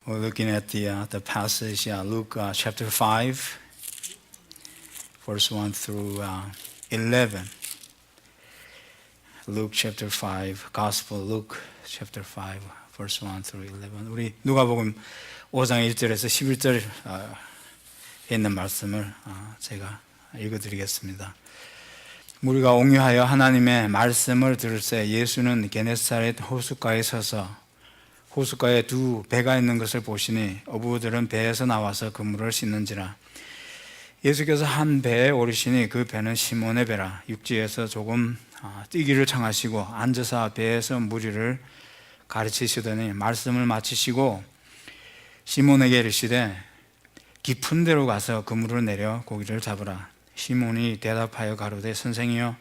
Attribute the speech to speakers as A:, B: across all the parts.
A: We're looking at the passage, Luke chapter 5, verse 1 through 11. Luke chapter 5, Gospel Luke chapter 5, verse 1 through 11. 우리 누가복음 5장 1절에서 11절 있는 말씀을 제가 읽어드리겠습니다. 무리가 옹유하여 하나님의 말씀을 들을새 예수는 게네사렛 호숫가에 서서 호숫가에 두 배가 있는 것을 보시니 어부들은 배에서 나와서 그물을 씻는지라. 예수께서 한 배에 오르시니 그 배는 시몬의 배라. 육지에서 조금 뛰기를 청하시고 앉아서 배에서 무리를 가르치시더니 말씀을 마치시고 시몬에게 이르시되 깊은 데로 가서 그물을 내려 고기를 잡으라. 시몬이 대답하여 가로되 선생이여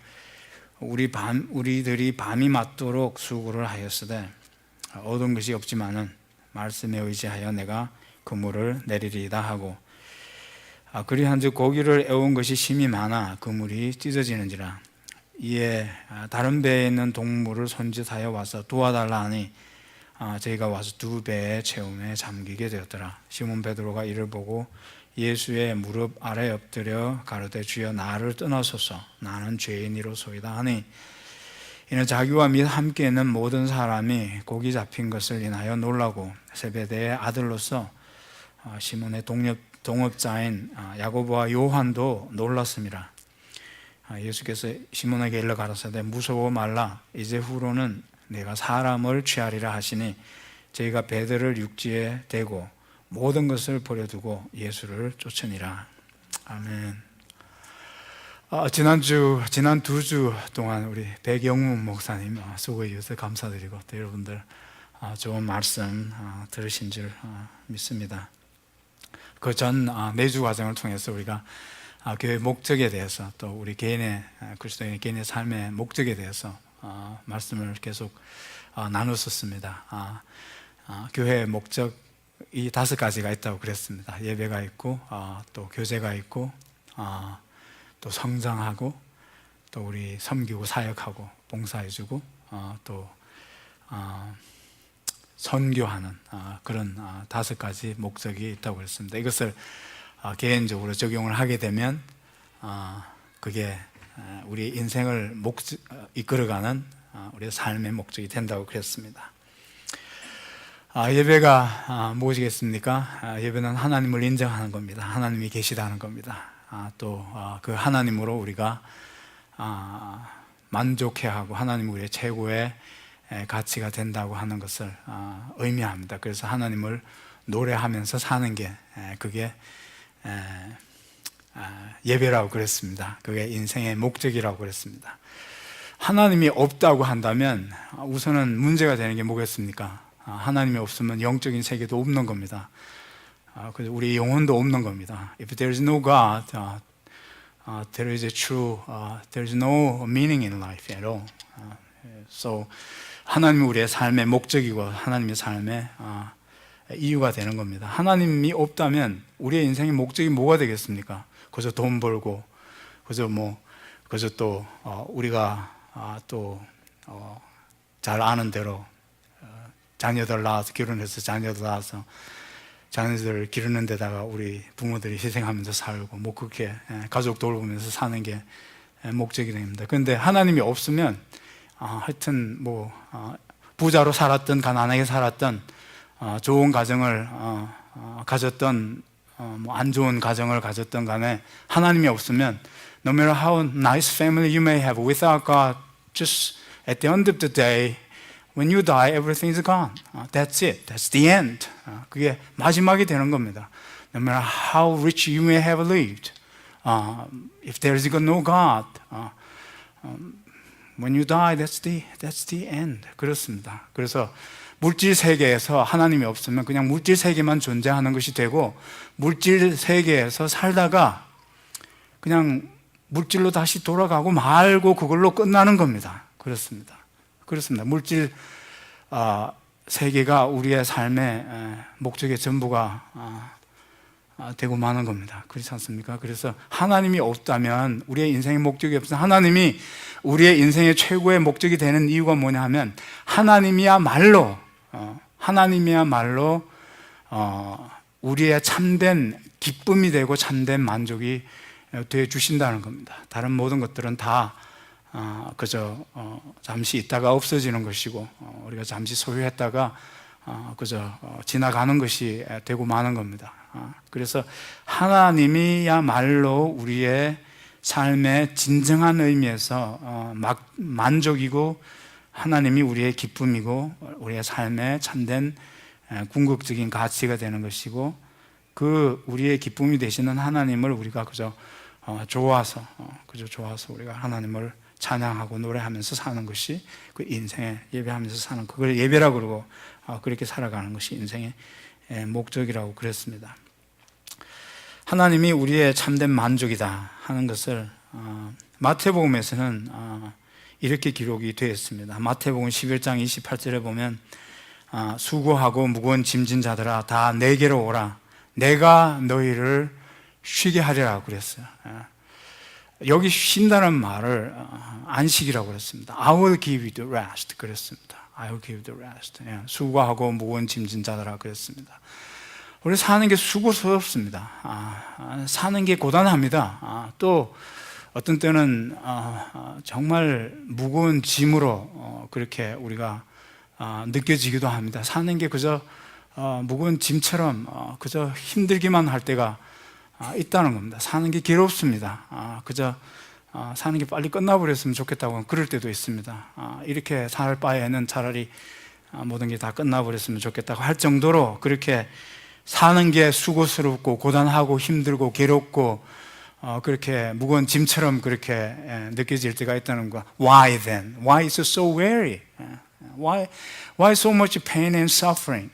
A: 우리들이 밤이 맞도록 수고를 하였으되 얻은 것이 없지만은 말씀에 의지하여 내가 그물을 내리리이다 하고 그리한즉 고기를 애운 것이 심히 많아 그물이 찢어지는지라. 이에 다른 배에 있는 동물을 손짓하여 와서 도와달라 하니 저희가 와서 두 배의 채움에 잠기게 되었더라. 시몬 베드로가 이를 보고 예수의 무릎 아래 엎드려 가로되 주여 나를 떠나소서 나는 죄인이로소이다 하니 이는 자기와 및 함께 있는 모든 사람이 고기 잡힌 것을 인하여 놀라고 세베대의 아들로서 시몬의 동업자인 야고보와 요한도 놀랐습니다. 예수께서 시몬에게 일러 가라사대 무서워 말라 이제 후로는 내가 사람을 취하리라 하시니 저희가 배들을 육지에 대고 모든 것을 버려두고 예수를 쫓으니라. 아멘. 지난 2주 동안 우리 백영문 목사님 수고해 주셔서 감사드리고 또 여러분들 좋은 말씀 들으신 줄 믿습니다. 그 전 4주 과정을 통해서 우리가 교회 목적에 대해서 또 우리 개인의 그리스도인의 개인의 삶의 목적에 대해서 말씀을 계속 나눴었습니다. 교회의 목적이 5가지가 있다고 그랬습니다. 예배가 있고 또 교제가 있고 또 성장하고 또 우리 섬기고 사역하고 봉사해주고 또 선교하는 그런 5가지 목적이 있다고 그랬습니다. 이것을 개인적으로 적용을 하게 되면 그게 우리 인생을 이끌어가는 우리의 삶의 목적이 된다고 그랬습니다. 예배가 무엇이겠습니까? 예배는 하나님을 인정하는 겁니다. 하나님이 계시다는 겁니다. 또 그 하나님으로 우리가 만족해하고 하나님 우리의 최고의 가치가 된다고 하는 것을 의미합니다. 그래서 하나님을 노래하면서 사는 게 그게 예배라고 그랬습니다. 그게 인생의 목적이라고 그랬습니다. 하나님이 없다고 한다면 우선은 문제가 되는 게 뭐겠습니까? 하나님이 없으면 영적인 세계도 없는 겁니다. 그래서 우리 영혼도 없는 겁니다. If there is no God, there is no meaning in life at all. So 하나님이 우리의 삶의 목적이고 하나님의 삶의 이유가 되는 겁니다. 하나님이 없다면 우리의 인생의 목적이 뭐가 되겠습니까? 그저 돈 벌고, 그저 또 우리가 또 잘 아는 대로 자녀들 낳아서 결혼해서 자녀들 낳아서 자녀들을 기르는 데다가 우리 부모들이 희생하면서 살고 그렇게 가족 돌보면서 사는 게 목적이 됩니다. 그런데 하나님이 없으면 하여튼 부자로 살았던 가난하게 살았던 좋은 가정을 가졌던 안 좋은 가정을 가졌던 간에 하나님이 없으면 no matter how nice family you may have without God, just at the end of the day when you die, everything is gone. That's it. That's the end. 그게 마지막이 되는 겁니다. No matter how rich you may have lived, if there is no God, when you die, that's the end. 그렇습니다. 그래서 물질 세계에서 하나님이 없으면 그냥 물질 세계만 존재하는 것이 되고 물질 세계에서 살다가 그냥 물질로 다시 돌아가고 말고 그걸로 끝나는 겁니다. 그렇습니다. 물질 세계가 우리의 삶의 목적의 전부가 되고 마는 겁니다. 그렇지 않습니까? 그래서 하나님이 없다면 우리의 인생의 목적이 없으면 하나님이 우리의 인생의 최고의 목적이 되는 이유가 뭐냐 하면 하나님이야말로 우리의 참된 기쁨이 되고 참된 만족이 되어 주신다는 겁니다. 다른 모든 것들은 다 그저 잠시 있다가 없어지는 것이고, 우리가 잠시 소유했다가 그저 지나가는 것이 되고 마는 겁니다. 그래서 하나님이야말로 우리의 삶의 진정한 의미에서 만족이고, 하나님이 우리의 기쁨이고, 우리의 삶의 참된 궁극적인 가치가 되는 것이고, 그 우리의 기쁨이 되시는 하나님을 우리가 그저 좋아서 우리가 하나님을 찬양하고 노래하면서 사는 것이 그 인생의 예배하면서 사는, 그걸 예배라고 그러고 그렇게 살아가는 것이 인생의 목적이라고 그랬습니다. 하나님이 우리의 참된 만족이다 하는 것을 마태복음에서는 이렇게 기록이 되어 있습니다. 마태복음 11장 28절에 보면 수고하고 무거운 짐진 자들아 다 내게로 오라, 내가 너희를 쉬게 하리라 그랬어요. 여기 쉰다는 말을 안식이라고 그랬습니다. I will give you the rest 그랬습니다. I will give you the rest. 수고하고 무거운 짐진 자들아 그랬습니다. 우리 사는 게 수고스럽습니다. 사는 게 고단합니다. 또 어떤 때는 정말 무거운 짐으로 그렇게 우리가 느껴지기도 합니다. 사는 게 그저 무거운 짐처럼 그저 힘들기만 할 때가 있다는 겁니다. 사는 게 괴롭습니다. 그저 사는 게 빨리 끝나버렸으면 좋겠다고 그럴 때도 있습니다. 이렇게 살 바에는 차라리 모든 게 다 끝나버렸으면 좋겠다고 할 정도로 그렇게 사는 게 수고스럽고 고단하고 힘들고 괴롭고 그렇게 무거운 짐처럼 그렇게 느껴질 때가 있다는 거. Why then? Why is it so weary? Why so much pain and suffering?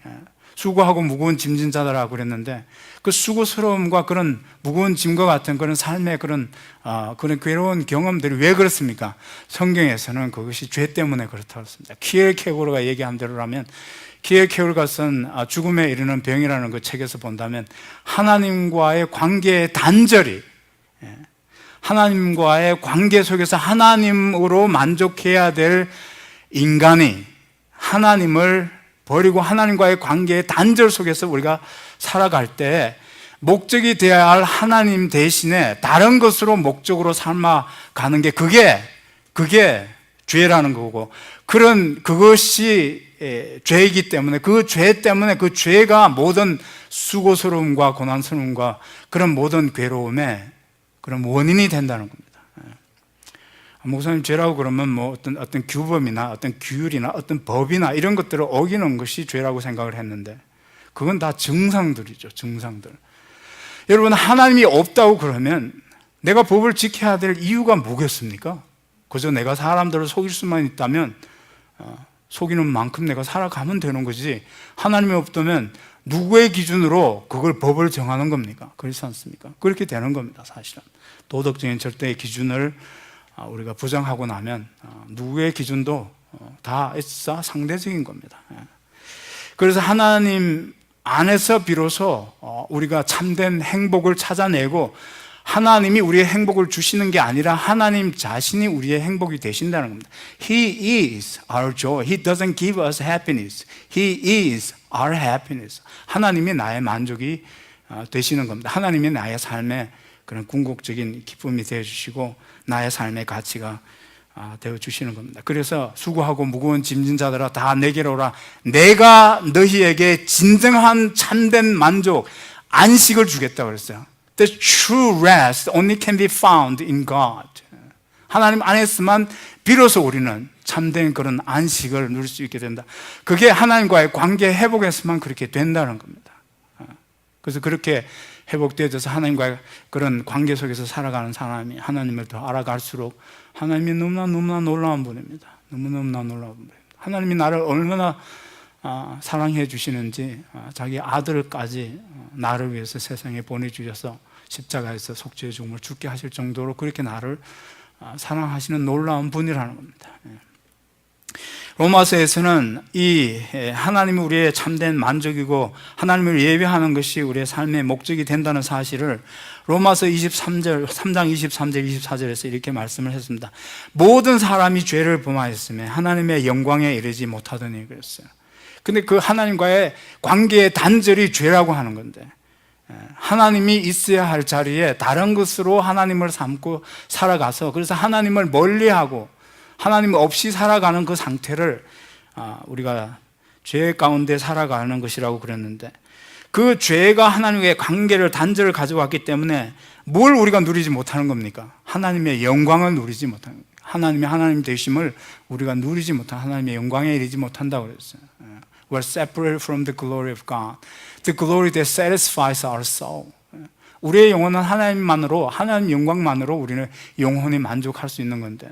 A: 수고하고 무거운 짐진 자들아 그랬는데, 그 수고스러움과 그런 무거운 짐과 같은 그런 삶의 그런 괴로운 경험들이 왜 그렇습니까? 성경에서는 그것이 죄 때문에 그렇다고 했습니다. 키엘케고르가 얘기한 대로라면, 키엘케고르가 쓴 죽음에 이르는 병이라는 그 책에서 본다면, 하나님과의 관계의 단절이, 하나님과의 관계 속에서 하나님으로 만족해야 될 인간이 하나님을 버리고 하나님과의 관계의 단절 속에서 우리가 살아갈 때 목적이 되어야 할 하나님 대신에 다른 것으로 목적으로 삶아가는 게 그게 죄라는 거고, 그것이 죄이기 때문에 그 죄 때문에 그 죄가 모든 수고스러움과 고난스러움과 그런 모든 괴로움의 그런 원인이 된다는 겁니다. 목사님, 죄라고 그러면 뭐 어떤 규범이나 어떤 규율이나 어떤 법이나 이런 것들을 어기는 것이 죄라고 생각을 했는데, 그건 다 증상들이죠. 증상들. 여러분, 하나님이 없다고 그러면 내가 법을 지켜야 될 이유가 뭐겠습니까? 그저 내가 사람들을 속일 수만 있다면 속이는 만큼 내가 살아가면 되는 거지, 하나님이 없다면 누구의 기준으로 그걸 법을 정하는 겁니까? 그렇지 않습니까? 그렇게 되는 겁니다. 사실은 도덕적인 절대의 기준을 우리가 부정하고 나면 누구의 기준도 다 상대적인 겁니다. 그래서 하나님 안에서 비로소 우리가 참된 행복을 찾아내고, 하나님이 우리의 행복을 주시는 게 아니라 하나님 자신이 우리의 행복이 되신다는 겁니다. He is our joy. He doesn't give us happiness. He is our happiness. 하나님이 나의 만족이 되시는 겁니다. 하나님이 나의 삶의 그런 궁극적인 기쁨이 되어주시고 나의 삶의 가치가 되어주시는 겁니다. 그래서 수고하고 무거운 짐진 자들아 다 내게로 오라, 내가 너희에게 진정한 참된 만족, 안식을 주겠다고 그랬어요. The true rest only can be found in God. 하나님 안에서만 비로소 우리는 참된 그런 안식을 누릴 수 있게 된다. 그게 하나님과의 관계 회복에서만 그렇게 된다는 겁니다. 그래서 그렇게 회복되어져서 하나님과의 그런 관계 속에서 살아가는 사람이 하나님을 더 알아갈수록 하나님이 너무나 놀라운 분입니다. 너무나 놀라운 분입니다. 하나님이 나를 얼마나 사랑해 주시는지, 자기 아들까지 나를 위해서 세상에 보내주셔서 십자가에서 속죄의 죽음을 죽게 하실 정도로 그렇게 나를 사랑하시는 놀라운 분이라는 겁니다. 로마서에서는 이 하나님이 우리의 참된 만족이고 하나님을 예배하는 것이 우리의 삶의 목적이 된다는 사실을 로마서 3장 23절 24절에서 이렇게 말씀을 했습니다. 모든 사람이 죄를 범하였으며 하나님의 영광에 이르지 못하더니 그랬어요. 근데 그 하나님과의 관계의 단절이 죄라고 하는 건데, 하나님이 있어야 할 자리에 다른 것으로 하나님을 삼고 살아가서, 그래서 하나님을 멀리하고 하나님 없이 살아가는 그 상태를 우리가 죄 가운데 살아가는 것이라고 그랬는데, 그 죄가 하나님과의 관계를 단절을 가져왔기 때문에 뭘 우리가 누리지 못하는 겁니까? 하나님의 영광을 누리지 못하는 겁니다. 하나님의 하나님 되심을 우리가 누리지 못한, 하나님의 영광에 이르지 못한다고 그랬어요. We're separated from the glory of God, the glory that satisfies our soul. 우리의 영혼은 하나님만으로, 하나님 영광만으로 우리는 영혼이 만족할 수 있는 건데,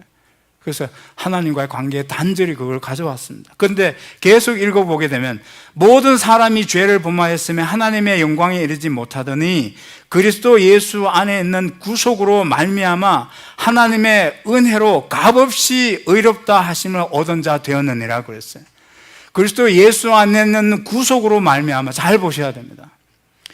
A: 그래서 하나님과의 관계에 단절히 그걸 가져왔습니다. 그런데 계속 읽어보게 되면 모든 사람이 죄를 범하였으며 하나님의 영광에 이르지 못하더니 그리스도 예수 안에 있는 구속으로 말미암아 하나님의 은혜로 값없이 의롭다 하심을 얻은 자 되었느니라 그랬어요. 그리스도 예수 안에 있는 구속으로 말미암아, 잘 보셔야 됩니다.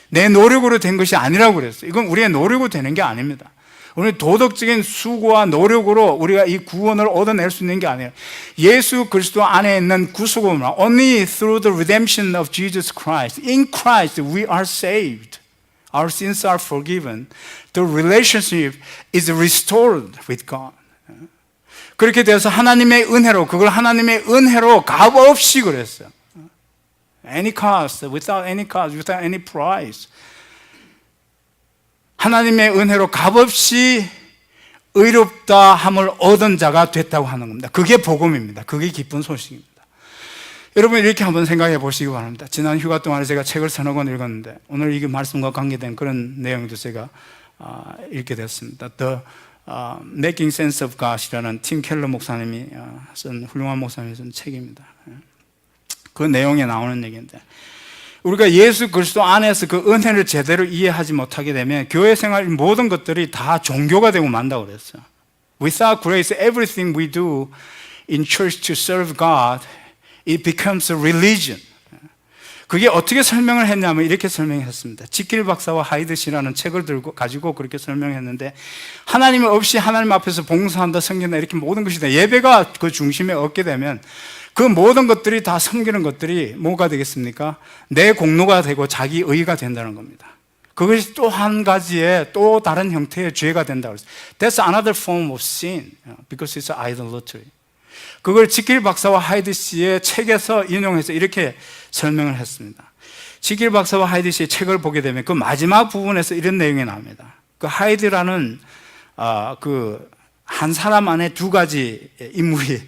A: 내 노력으로 된 것이 아니라고 그랬어요. 이건 우리의 노력으로 되는 게 아닙니다. 우리 도덕적인 수고와 노력으로 우리가 이 구원을 얻어낼 수 있는 게 아니에요. 예수 그리스도 안에 있는 구속은 only through the redemption of Jesus Christ. In Christ we are saved. Our sins are forgiven. The relationship is restored with God. 그렇게 돼서 하나님의 은혜로, 그걸 하나님의 은혜로 값없이 그랬어요. Any cost, without any cost, without any price. 하나님의 은혜로 값없이 의롭다 함을 얻은 자가 됐다고 하는 겁니다. 그게 복음입니다. 그게 기쁜 소식입니다. 여러분 이렇게 한번 생각해 보시기 바랍니다. 지난 휴가 동안에 제가 책을 서너 권 읽었는데 오늘 이 말씀과 관계된 그런 내용도 제가 읽게 됐습니다. The Making Sense of God이라는 팀 켈러 목사님이 쓴, 훌륭한 목사님이 쓴 책입니다. 그 내용에 나오는 얘기인데, 우리가 예수 그리스도 안에서 그 은혜를 제대로 이해하지 못하게 되면 교회 생활 모든 것들이 다 종교가 되고 만다고 그랬어요. Without grace, everything we do in church to serve God, it becomes a religion. 그게 어떻게 설명을 했냐면 이렇게 설명했습니다. 지킬 박사와 하이드 씨라는 책을 가지고 그렇게 설명했는데, 하나님 없이 하나님 앞에서 봉사한다, 섬긴다, 이렇게 모든 것이 다 예배가 그 중심에 얻게 되면 그 모든 것들이 다 섬기는 것들이 뭐가 되겠습니까? 내 공로가 되고 자기 의가 된다는 겁니다. 그것이 또 한 가지의 또 다른 형태의 죄가 된다고 했어요. That's another form of sin because it's idolatry. 그걸 지킬 박사와 하이드 씨의 책에서 인용해서 이렇게 설명을 했습니다. 지킬 박사와 하이드 씨의 책을 보게 되면 그 마지막 부분에서 이런 내용이 나옵니다. 그 하이드라는 그 한 사람 안에 두 가지 인물이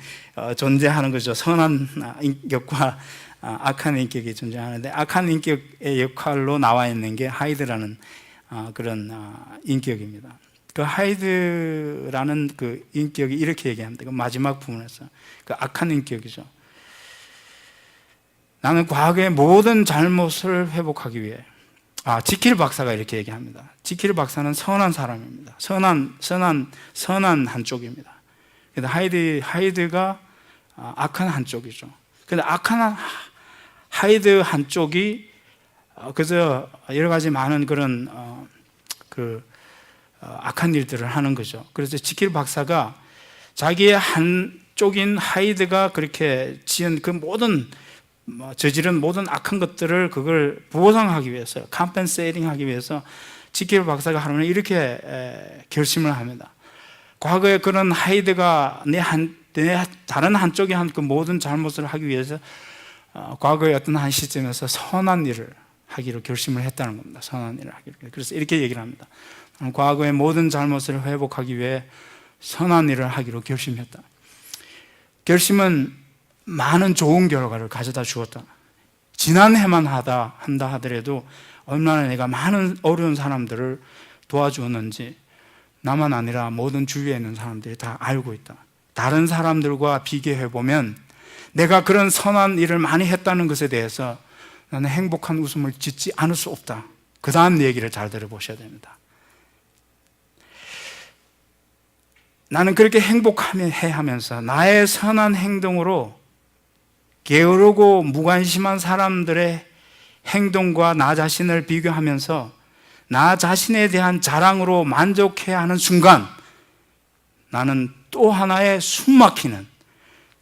A: 존재하는 거죠. 선한 인격과 악한 인격이 존재하는데, 악한 인격의 역할로 나와 있는 게 하이드라는 그런 인격입니다. 그 하이드라는 그 인격이 이렇게 얘기합니다. 그 마지막 부분에서 그 악한 인격이죠. 나는 과거의 모든 잘못을 회복하기 위해, 지킬 박사가 이렇게 얘기합니다. 지킬 박사는 선한 사람입니다. 선한 한쪽입니다. 근데 하이드가 악한 한쪽이죠. 근데 악한 하이드 한쪽이 그래서 여러 가지 많은 그런 악한 일들을 하는 거죠. 그래서 지킬 박사가 자기의 한쪽인 하이드가 그렇게 지은 그 모든 저지른 모든 악한 것들을 그걸 보상하기 위해서, 컴펜세이팅 하기 위해서 지킬 박사가 하루는 이렇게 결심을 합니다. 과거에 그런 하이드가 내 다른 한쪽에 한 그 모든 잘못을 하기 위해서 과거의 어떤 한 시점에서 선한 일을 하기로 결심을 했다는 겁니다. 선한 일을 하기로. 그래서 이렇게 얘기를 합니다. 과거의 모든 잘못을 회복하기 위해 선한 일을 하기로 결심했다. 결심은 많은 좋은 결과를 가져다 주었다. 지난해만 한다 하더라도 얼마나 내가 많은 어려운 사람들을 도와주었는지 나만 아니라 모든 주위에 있는 사람들이 다 알고 있다. 다른 사람들과 비교해보면 내가 그런 선한 일을 많이 했다는 것에 대해서 나는 행복한 웃음을 짓지 않을 수 없다. 그 다음 얘기를 잘 들어보셔야 됩니다. 나는 그렇게 행복해하면서 나의 선한 행동으로 게으르고 무관심한 사람들의 행동과 나 자신을 비교하면서 나 자신에 대한 자랑으로 만족해야 하는 순간 나는 또 하나의 숨막히는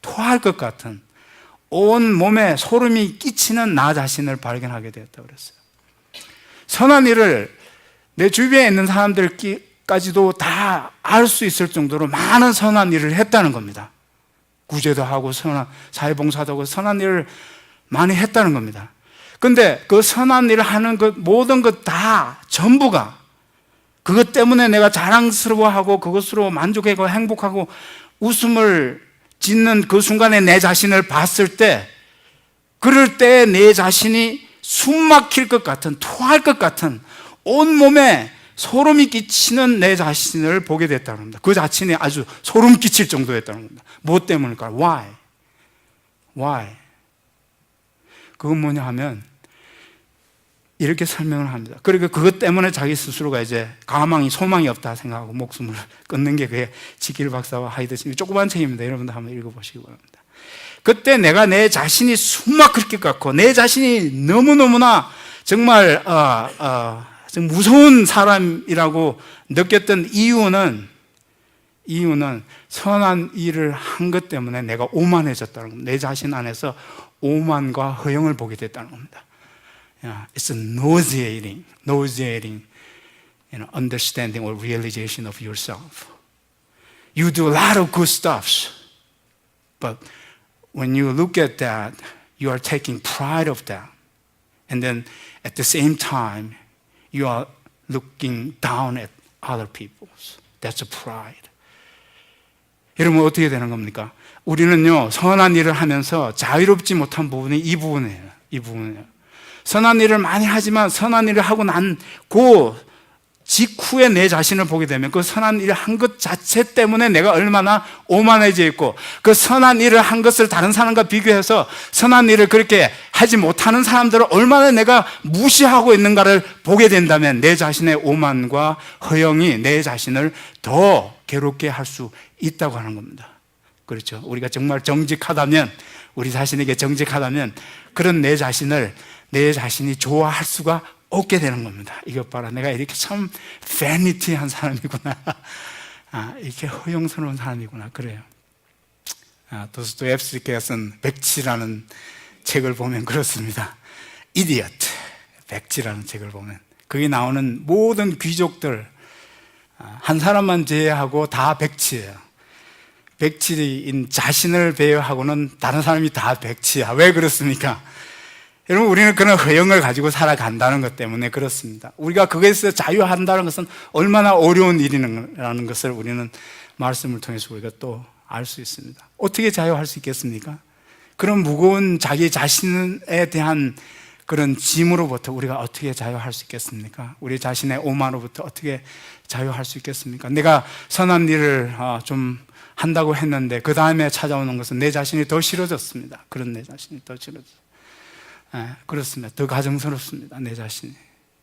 A: 토할 것 같은 온 몸에 소름이 끼치는 나 자신을 발견하게 되었다고 그랬어요. 선한 일을 내 주변에 있는 사람들까지도 다 알 수 있을 정도로 많은 선한 일을 했다는 겁니다. 구제도 하고 선한 사회봉사도 하고 선한 일을 많이 했다는 겁니다. 근데 그 선한 일을 하는 것 모든 것 다 전부가 그것 때문에 내가 자랑스러워하고 그것으로 만족하고 행복하고 웃음을 짓는 그 순간에 내 자신을 봤을 때, 그럴 때 내 자신이 숨 막힐 것 같은, 토할 것 같은, 온몸에 소름이 끼치는 내 자신을 보게 됐다는 겁니다. 그 자신이 아주 소름 끼칠 정도였다는 겁니다. 무엇 때문일까요? Why? 그건 뭐냐 하면 이렇게 설명을 합니다. 그리고 그것 때문에 자기 스스로가 이제 소망이 없다 생각하고 목숨을 끊는 게 그게 지킬 박사와 하이드슨, 조그만 책입니다. 여러분들 한번 읽어보시기 바랍니다. 그때 내가 내 자신이 숨 막힐 것 같고 내 자신이 너무너무나 정말 좀 무서운 사람이라고 느꼈던 이유는 선한 일을 한 것 때문에 내가 오만해졌다는 겁니다. 내 자신 안에서 오만과 허영을 보게 됐다는 겁니다. It's a nauseating, understanding or realization of yourself. You do a lot of good stuff, but when you look at that, you are taking pride of that, and then at the same time, you are looking down at other people. That's a pride. 여러분 어떻게 되는 겁니까? 우리는요 선한 일을 하면서 자유롭지 못한 부분이 이 부분이에요. 선한 일을 많이 하지만 선한 일을 하고 난 그 직후에 내 자신을 보게 되면 그 선한 일을 한 것 자체 때문에 내가 얼마나 오만해져 있고, 그 선한 일을 한 것을 다른 사람과 비교해서 선한 일을 그렇게 하지 못하는 사람들을 얼마나 내가 무시하고 있는가를 보게 된다면 내 자신의 오만과 허영이 내 자신을 더 괴롭게 할 수 있다고 하는 겁니다. 그렇죠? 우리가 정말 정직하다면, 우리 자신에게 정직하다면 그런 내 자신이 좋아할 수가 없게 되는 겁니다. 이것 봐라, 내가 이렇게 참 패니티한 사람이구나, 이렇게 허영스러운 사람이구나, 그래요. 도스토옙스키가 쓴 백지라는 책을 보면 그렇습니다. 이디엇, 백지라는 책을 보면 거기 나오는 모든 귀족들 한 사람만 제외하고 다 백치예요. 백치인 자신을 배회하고는 다른 사람이 다 백치야. 왜 그렇습니까? 여러분, 우리는 그런 허영을 가지고 살아간다는 것 때문에 그렇습니다. 우리가 거기에서 자유한다는 것은 얼마나 어려운 일이라는 것을 우리는 말씀을 통해서 우리가 또 알 수 있습니다. 어떻게 자유할 수 있겠습니까? 그런 무거운 자기 자신에 대한 그런 짐으로부터 우리가 어떻게 자유할 수 있겠습니까? 우리 자신의 오만으로부터 어떻게 자유할 수 있겠습니까? 내가 선한 일을 좀 한다고 했는데 그 다음에 찾아오는 것은 내 자신이 더 싫어졌습니다. 그런 내 자신이 더 싫어졌습니다. 그렇습니다. 더 가정스럽습니다. 내 자신이.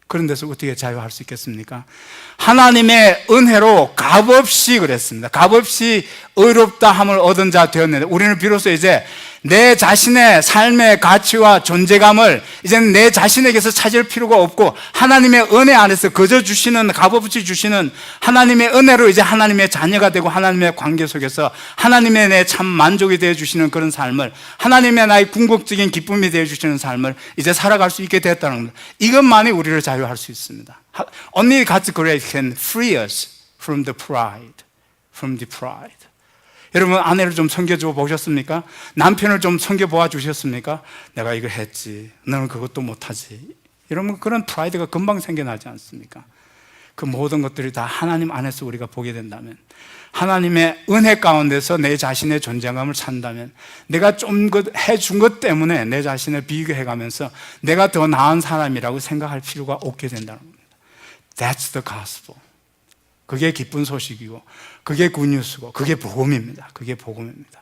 A: 그런 데서 어떻게 자유할 수 있겠습니까? 하나님의 은혜로 값없이 그랬습니다. 값없이 의롭다 함을 얻은 자 되었는데, 우리는 비로소 이제 내 자신의 삶의 가치와 존재감을 이제는 내 자신에게서 찾을 필요가 없고 하나님의 은혜 안에서 거저 주시는, 값없이 주시는 하나님의 은혜로 이제 하나님의 자녀가 되고 하나님의 관계 속에서 하나님의 내 참 만족이 되어 주시는 그런 삶을, 하나님의 나의 궁극적인 기쁨이 되어 주시는 삶을 이제 살아갈 수 있게 되었다는 겁니다. 이것만이 우리를 자유할 수 있습니다. Only God's grace can free us from the pride. 여러분, 아내를 좀 섬겨줘 보셨습니까? 남편을 좀 섬겨보아 주셨습니까? 내가 이거 했지, 너는 그것도 못하지. 여러분, 그런 프라이드가 금방 생겨나지 않습니까? 그 모든 것들이 다 하나님 안에서 우리가 보게 된다면, 하나님의 은혜 가운데서 내 자신의 존재감을 찾는다면, 내가 좀 해준 것 때문에 내 자신을 비교해가면서 내가 더 나은 사람이라고 생각할 필요가 없게 된다는 겁니다. That's the gospel. 그게 기쁜 소식이고 그게 굿뉴스고 그게 복음입니다. 그게 복음입니다.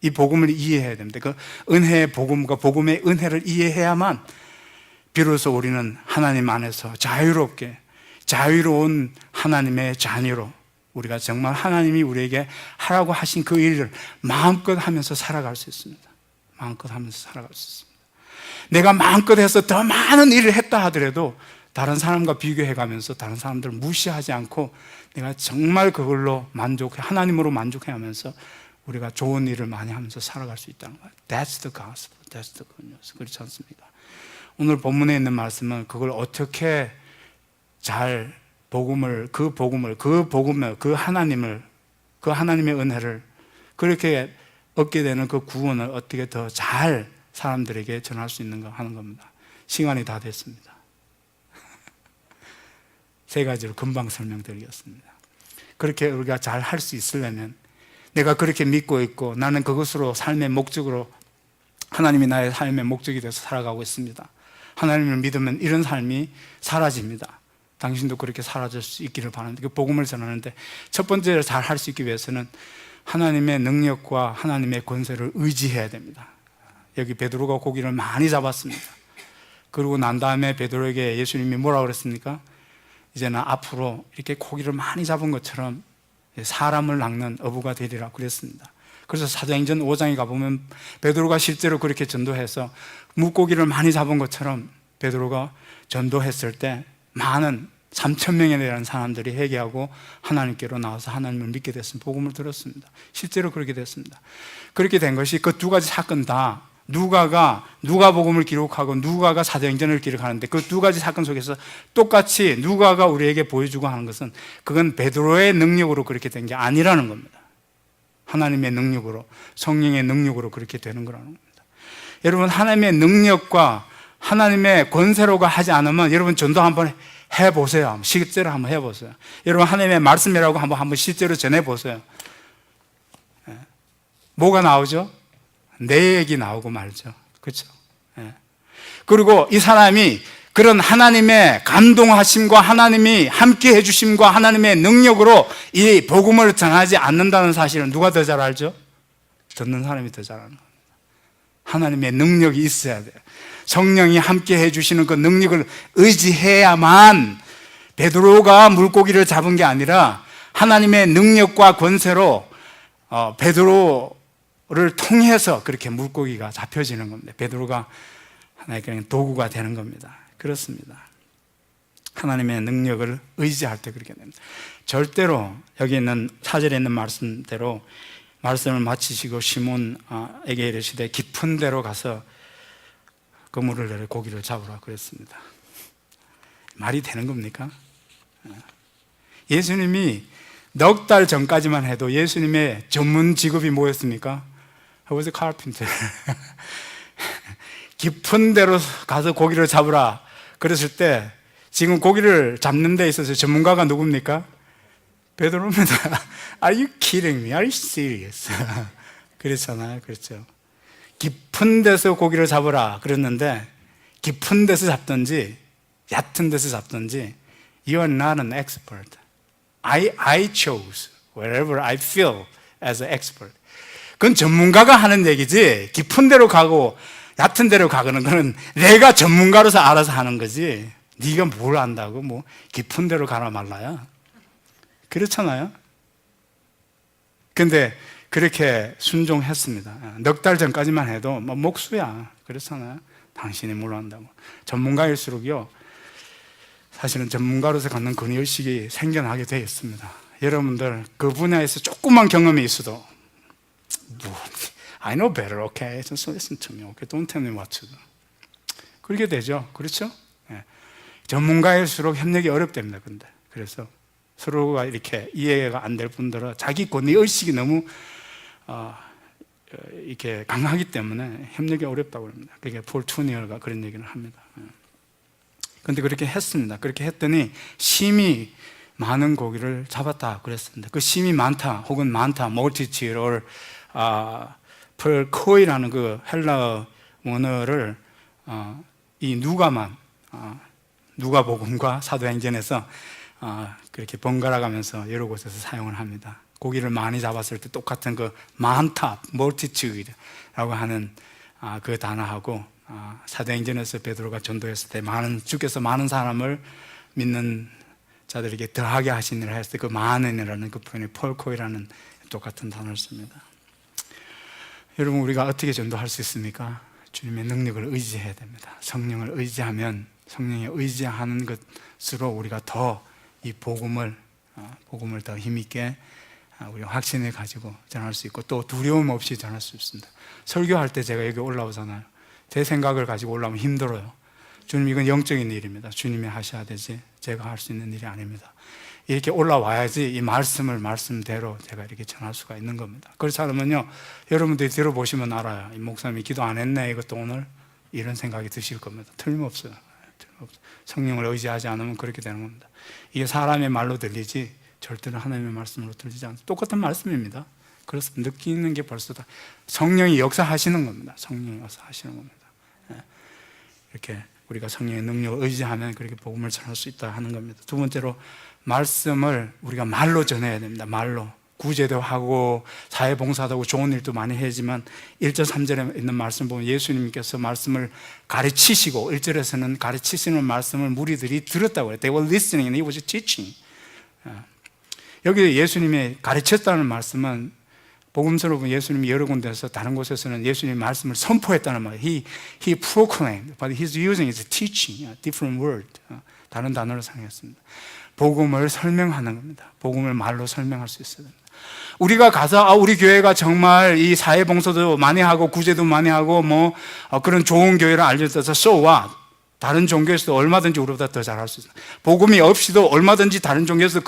A: 이 복음을 이해해야 됩니다. 그 은혜의 복음과 복음의 은혜를 이해해야만 비로소 우리는 하나님 안에서 자유롭게, 자유로운 하나님의 자녀로 우리가 정말 하나님이 우리에게 하라고 하신 그 일을 마음껏 하면서 살아갈 수 있습니다. 마음껏 하면서 살아갈 수 있습니다. 내가 마음껏 해서 더 많은 일을 했다 하더라도 다른 사람과 비교해가면서 다른 사람들을 무시하지 않고 내가 정말 그걸로 만족해, 하나님으로 만족해 하면서 우리가 좋은 일을 많이 하면서 살아갈 수 있다는 거예요. That's the gospel. That's the good news. 그렇지 않습니까? 오늘 본문에 있는 말씀은 그걸 어떻게 잘 그 하나님의 은혜를 그렇게 얻게 되는 그 구원을 어떻게 더 잘 사람들에게 전할 수 있는가 하는 겁니다. 시간이 다 됐습니다. 세 가지로 금방 설명드리겠습니다. 그렇게 우리가 잘 할 수 있으려면 내가 그렇게 믿고 있고 나는 그것으로 삶의 목적으로 하나님이 나의 삶의 목적이 돼서 살아가고 있습니다. 하나님을 믿으면 이런 삶이 사라집니다. 당신도 그렇게 사라질 수 있기를 바랍니다. 그 복음을 전하는데 첫 번째로 잘 할 수 있기 위해서는 하나님의 능력과 하나님의 권세를 의지해야 됩니다. 여기 베드로가 고기를 많이 잡았습니다. 그러고 난 다음에 베드로에게 예수님이 뭐라고 그랬습니까? 이제는 앞으로 이렇게 고기를 많이 잡은 것처럼 사람을 낚는 어부가 되리라 그랬습니다. 그래서 사도행전 5장에 가보면 베드로가 실제로 그렇게 전도해서 물고기를 많이 잡은 것처럼 베드로가 전도했을 때 많은 3,000명에 대한 사람들이 회개하고 하나님께로 나와서 하나님을 믿게 됐습니다. 복음을 들었습니다. 실제로 그렇게 됐습니다. 그렇게 된 것이 그 두 가지 사건 다 누가복음을 기록하고 누가가 사도행전을 기록하는데 그 두 가지 사건 속에서 똑같이 누가가 우리에게 보여주고 하는 것은 그건 베드로의 능력으로 그렇게 된 게 아니라는 겁니다. 하나님의 능력으로, 성령의 능력으로 그렇게 되는 거라는 겁니다. 여러분, 하나님의 능력과 하나님의 권세로가 하지 않으면 여러분 전도 한번 해보세요. 실제로 한번 해보세요. 여러분, 하나님의 말씀이라고 한번 실제로 전해보세요. 뭐가 나오죠? 내 얘기 나오고 말죠. 그렇죠? 그리고 이 사람이 그런 하나님의 감동하심과 하나님이 함께 해주심과 하나님의 능력으로 이 복음을 전하지 않는다는 사실은 누가 더 잘 알죠? 듣는 사람이 더 잘 아는 겁니다. 하나님의 능력이 있어야 돼요. 성령이 함께 해주시는 그 능력을 의지해야만 베드로가 물고기를 잡은 게 아니라 하나님의 능력과 권세로 베드로를 통해서 그렇게 물고기가 잡혀지는 겁니다. 베드로가 하나의 그냥 도구가 되는 겁니다. 그렇습니다. 하나님의 능력을 의지할 때 그렇게 됩니다. 절대로 여기 있는 4절에 있는 말씀대로 말씀을 마치시고 시몬에게 이르시되 깊은 데로 가서 그물을 내려 고기를 잡으라 그랬습니다. 말이 되는 겁니까? 예수님이 넉 달 전까지만 해도 예수님의 전문 직업이 뭐였습니까? I was a carpenter. 깊은 데로 가서 고기를 잡으라 그랬을 때 지금 고기를 잡는 데 있어서 전문가가 누굽니까? 베드로입니다. Are you kidding me? Are you serious? 그렇잖아요. 그렇죠. 깊은 데서 고기를 잡으라 그랬는데 깊은 데서 잡든지 얕은 데서 잡든지 You are not an expert. I chose wherever I feel as an expert. 그건 전문가가 하는 얘기지 깊은 데로 가고 얕은 데로 가고는 그건 내가 전문가로서 알아서 하는 거지 네가 뭘 안다고 뭐 깊은 데로 가라 말라야. 그렇잖아요. 근데 그렇게 순종했습니다. 넉 달 전까지만 해도 뭐 목수야 그렇잖아요. 당신이 뭘 안다고. 전문가일수록요 사실은 전문가로서 갖는 근위의식이 생겨나게 되어 있습니다. 여러분들 그 분야에서 조금만 경험이 있어도 I know better, okay? Just listen to me, okay? Don't tell me what to do. 그렇게 되죠. 그렇죠? 네. 전문가일수록 협력이 어렵답니다. 근데 그래서 서로가 이렇게 이해가 안 될 분들은 자기 권위의식이 너무 이렇게 강하기 때문에 협력이 어렵다고 합니다. 그게 폴 투니어가 그런 얘기를 합니다. 그런데 그렇게 했습니다. 그렇게 했더니 심이 많은 고기를 잡았다 그랬습니다. 그 심이 많다 혹은 많다, multitude, 펄코이라는 그 헬라어 원어를 이 누가복음과 사도행전에서 그렇게 번갈아 가면서 여러 곳에서 사용을 합니다. 고기를 많이 잡았을 때 똑같은 그 많다, multitude라고 하는 그 단어하고 사도행전에서 베드로가 전도했을 때 주께서 많은 사람을 믿는 자들에게 더하게 하시니라 했을 때 그 많은이라는 그 표현이 펄코이라는 똑같은 단어를 씁니다. 여러분, 우리가 어떻게 전도할 수 있습니까? 주님의 능력을 의지해야 됩니다. 성령을 의지하면 성령에 의지하는 것으로 우리가 더 이 복음을 더 힘있게 우리가 확신을 가지고 전할 수 있고 또 두려움 없이 전할 수 있습니다. 설교할 때 제가 여기 올라오잖아요. 제 생각을 가지고 올라오면 힘들어요. 주님, 이건 영적인 일입니다. 주님이 하셔야 되지 제가 할 수 있는 일이 아닙니다. 이렇게 올라와야지 이 말씀을 말씀대로 제가 이렇게 전할 수가 있는 겁니다. 그렇지 않으면요, 여러분들이 들어보시면 알아요. 이 목사님이 기도 안 했네, 이것도 오늘, 이런 생각이 드실 겁니다. 틀림없어요. 성령을 의지하지 않으면 그렇게 되는 겁니다. 이게 사람의 말로 들리지 절대로 하나님의 말씀으로 들리지 않습니다. 똑같은 말씀입니다. 그래서 느끼는 게 벌써 다 성령이 역사하시는 겁니다. 성령이 역사하시는 겁니다. 이렇게 우리가 성령의 능력을 의지하면 그렇게 복음을 전할 수 있다 하는 겁니다. 두 번째로, 말씀을 우리가 말로 전해야 됩니다. 말로. 구제도 하고 사회봉사도 하고 좋은 일도 많이 해야지만 1절 3절에 있는 말씀 보면 예수님께서 말씀을 가르치시고 1절에서는 가르치시는 말씀을 무리들이 들었다고 해요. They were listening and he was teaching. 여기 예수님이 가르쳤다는 말씀은 복음서로 보면 예수님이 여러 군데에서 다른 곳에서는 예수님의 말씀을 선포했다는 말이에요. He proclaimed, but he's using his teaching, a different word. 다른 단어를 사용했습니다. 복음을 설명하는 겁니다. 복음을 말로 설명할 수 있어야 됩니다. 우리가 가서 우리 교회가 정말 이 사회봉사도 많이 하고 구제도 많이 하고 그런 좋은 교회를 알려줘서 so what? 다른 종교에서도 얼마든지 우리보다 더 잘할 수 있어요. 복음이 없이도 얼마든지 다른 종교에서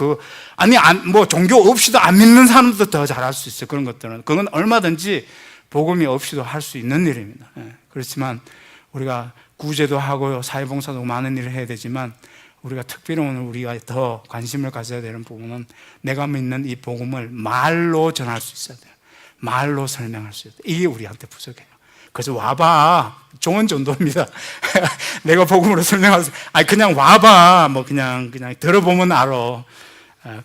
A: 종교 없이도 안 믿는 사람도 더 잘할 수 있어요. 그런 것들은 그건 얼마든지 복음이 없이도 할 수 있는 일입니다. 그렇지만 우리가 구제도 하고 사회봉사도 많은 일을 해야 되지만 우리가 특별히 오늘 우리가 더 관심을 가져야 되는 부분은 내가 믿는 이 복음을 말로 전할 수 있어야 돼요. 말로 설명할 수 있어야 돼요. 이게 우리한테 부족해요. 그래서 와봐. 좋은 정도입니다. 내가 복음으로 설명할 수, 그냥 와봐. 그냥 들어보면 알아.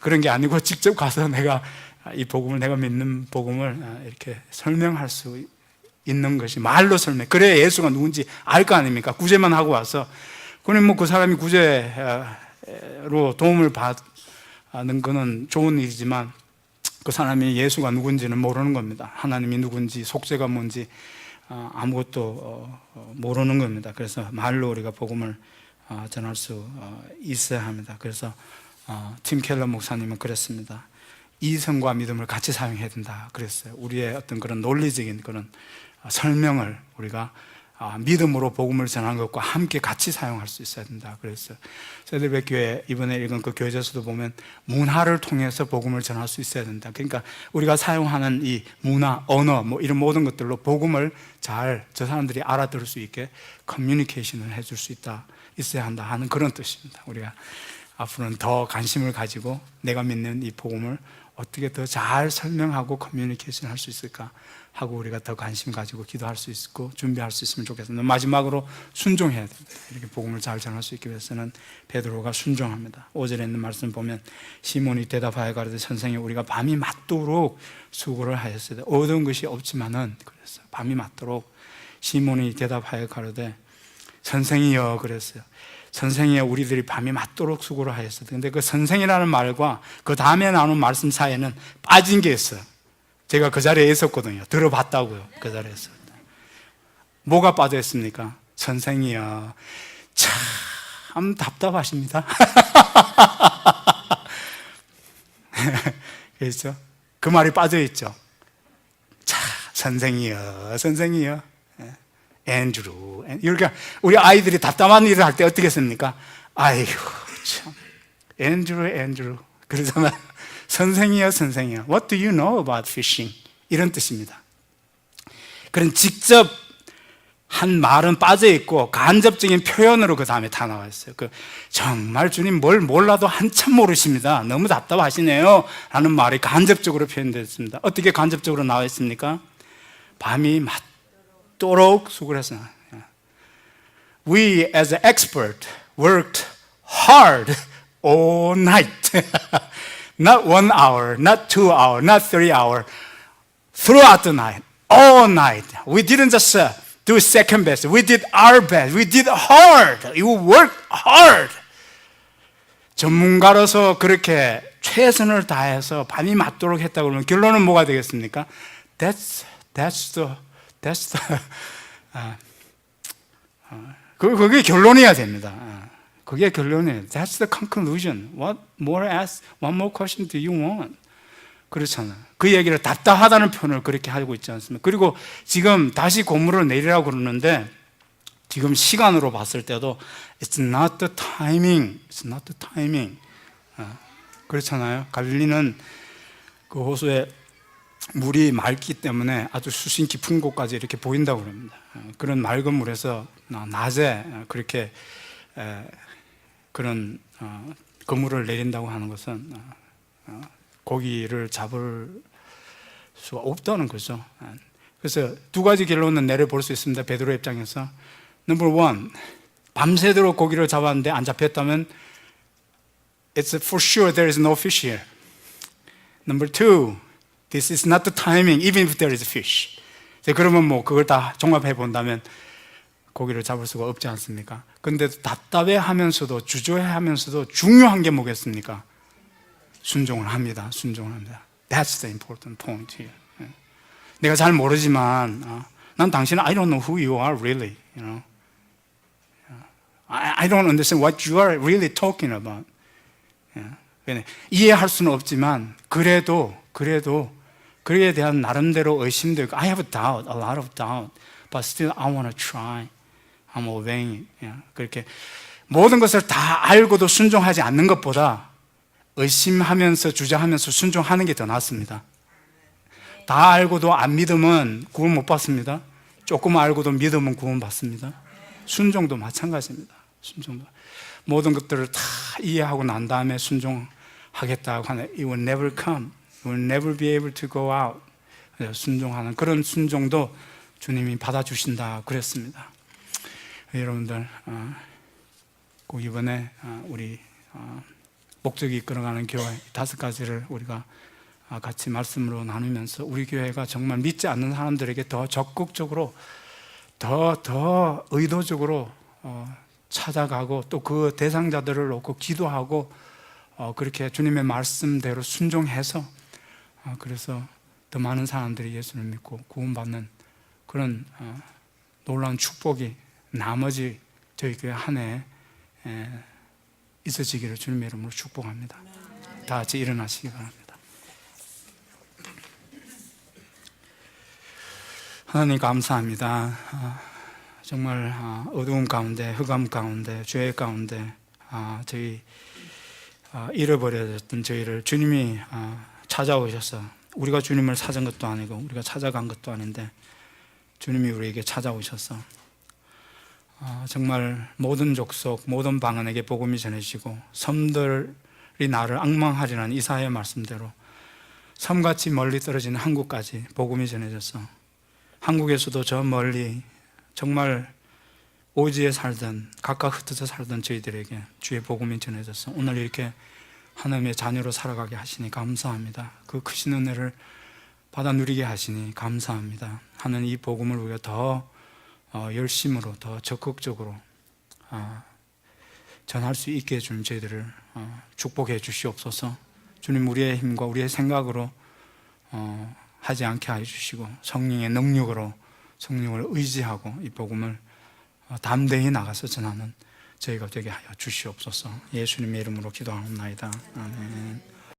A: 그런 게 아니고 직접 가서 내가 이 복음을, 내가 믿는 복음을 이렇게 설명할 수 있는 것이 말로 설명. 그래야 예수가 누군지 알 거 아닙니까? 구제만 하고 와서. 그러면 그 사람이 구제로 도움을 받는 거는 좋은 일이지만 그 사람이 예수가 누군지는 모르는 겁니다. 하나님이 누군지, 속죄가 뭔지 아무것도 모르는 겁니다. 그래서 말로 우리가 복음을 전할 수 있어야 합니다. 그래서 팀 켈러 목사님은 그랬습니다. 이성과 믿음을 같이 사용해야 된다 그랬어요. 우리의 어떤 그런 논리적인 그런 설명을 우리가 믿음으로 복음을 전하는 것과 함께 같이 사용할 수 있어야 된다 그랬어요. 세들백 교회 이번에 읽은 그 교재에서도 보면 문화를 통해서 복음을 전할 수 있어야 된다. 그러니까 우리가 사용하는 이 문화, 언어 이런 모든 것들로 복음을 잘 저 사람들이 알아들을 수 있게 커뮤니케이션을 해줄 수 있어야 한다 하는 그런 뜻입니다. 우리가 앞으로는 더 관심을 가지고 내가 믿는 이 복음을 어떻게 더 잘 설명하고 커뮤니케이션 할 수 있을까 하고 우리가 더 관심 가지고 기도할 수 있고 준비할 수 있으면 좋겠습니다. 마지막으로 순종해야 됩니다. 이렇게 복음을 잘 전할 수 있기 위해서는 베드로가 순종합니다. 5절에 있는 말씀 보면 시몬이 대답하여 가로되 선생님 우리가 밤이 맞도록 수고를 하였으되 얻은 것이 없지만은 그랬어요. 밤이 맞도록 시몬이 대답하여 가로되 선생이여 그랬어요. 선생이여 우리들이 밤이 맞도록 수고를 하였어요. 근데 그 선생이라는 말과 그 다음에 나오는 말씀 사이에는 빠진 게 있어요. 제가 그 자리에 있었거든요. 들어봤다고요. 그 자리에서. 뭐가 빠져 있습니까? 선생이여 참 답답하십니다. 그렇죠? 그 말이 빠져 있죠. 선생이여 앤드루. 그러니까 우리 아이들이 답답한 일을 할 때 어떻게 씁니까? 아이고 참 앤드루 그러잖아요. 선생이여 What do you know about fishing? 이런 뜻입니다. 그런 직접 한 말은 빠져있고 간접적인 표현으로 그 다음에 다 나와 있어요. 정말 주님 뭘 몰라도 한참 모르십니다. 너무 답답하시네요 라는 말이 간접적으로 표현되어 있습니다. 어떻게 간접적으로 나와 있습니까? 밤이 맞도록 수고를 했어요. We as an expert worked hard all night. Not 1 hour, not 2 hours, not 3 hours. Throughout the night, all night. We didn't just do second best. We did our best. We did hard. You worked hard. 전문가로서 그렇게 최선을 다해서 밤이 맞도록 했다고 그러면 결론은 뭐가 되겠습니까? That's the 그게 결론이어야 됩니다. 그게 결론이에요. That's the conclusion. What more question do you want? 그렇잖아요. 그 얘기를 답답하다는 표현을 그렇게 하고 있지 않습니까? 그리고 지금 다시 고물을 내리라고 그러는데 지금 시간으로 봤을 때도 It's not the timing. It's not the timing. 그렇잖아요. 갈릴리는 그 호수에 물이 맑기 때문에 아주 수심 깊은 곳까지 이렇게 보인다고 합니다. 그런 맑은 물에서 낮에 그렇게 그런 그물을 내린다고 하는 것은 고기를 잡을 수가 없다는 거죠. 그래서 두 가지 결론은 내려볼 수 있습니다. 베드로 입장에서 Number one, 밤새도록 고기를 잡았는데 안 잡혔다면 It's for sure there is no fish here. Number two, this is not the timing even if there is fish. 그러면 뭐 그걸 다 종합해 본다면 고기를 잡을 수가 없지 않습니까? 그런데 답답해 하면서도 주저해 하면서도 중요한 게 뭐겠습니까? 순종을 합니다. 순종을 합니다. That's the important point here. 내가 잘 모르지만 난 당신 I don't know who you are really. You know? I don't understand what you are really talking about. 이해할 수는 없지만 그래도 그에 대한 나름대로 의심도 있고 I have doubt, a lot of doubt, but still I want to try. I'm obeying it. 그렇게 모든 것을 다 알고도 순종하지 않는 것보다 의심하면서 주저하면서 순종하는 게 더 낫습니다. 다 알고도 안 믿으면 구원 못 받습니다. 조금 알고도 믿으면 구원 받습니다. 순종도 마찬가지입니다. 순종도 모든 것들을 다 이해하고 난 다음에 순종하겠다고 하는 It will never come. You will never be able to go out. 순종하는 그런 순종도 주님이 받아주신다 그랬습니다. 여러분들 꼭 이번에 우리 목적이 이끌어가는 교회 5가지를 우리가 같이 말씀으로 나누면서 우리 교회가 정말 믿지 않는 사람들에게 더 적극적으로 더 의도적으로 찾아가고 또 그 대상자들을 놓고 기도하고 그렇게 주님의 말씀대로 순종해서 그래서 더 많은 사람들이 예수를 믿고 구원받는 그런 놀라운 축복이 나머지 저희 교회 한 해 있어지기를 주님의 이름으로 축복합니다. 다 같이 일어나시기 바랍니다. 하나님 감사합니다. 정말 어두운 가운데, 흑암 가운데, 죄 가운데 저희 잃어버렸던 저희를 주님이 찾아오셔서 우리가 주님을 찾은 것도 아니고 우리가 찾아간 것도 아닌데 주님이 우리에게 찾아오셔서 정말 모든 족속, 모든 방언에게 복음이 전해지고 섬들이 나를 앙망하리라는 이사야의 말씀대로 섬같이 멀리 떨어진 한국까지 복음이 전해져서 한국에서도 저 멀리 정말 오지에 살던 각각 흩어져 살던 저희들에게 주의 복음이 전해져서 오늘 이렇게 하나님의 자녀로 살아가게 하시니 감사합니다. 그 크신 은혜를 받아 누리게 하시니 감사합니다. 하는 이 복음을 우리가 더 열심으로 더 적극적으로 전할 수 있게 해주는 저희들을 축복해 주시옵소서. 주님 우리의 힘과 우리의 생각으로 하지 않게 해주시고 성령의 능력으로 성령을 의지하고 이 복음을 담대히 나가서 전하는 저희가 되게 하여 주시옵소서. 예수님의 이름으로 기도하옵나이다. 아멘.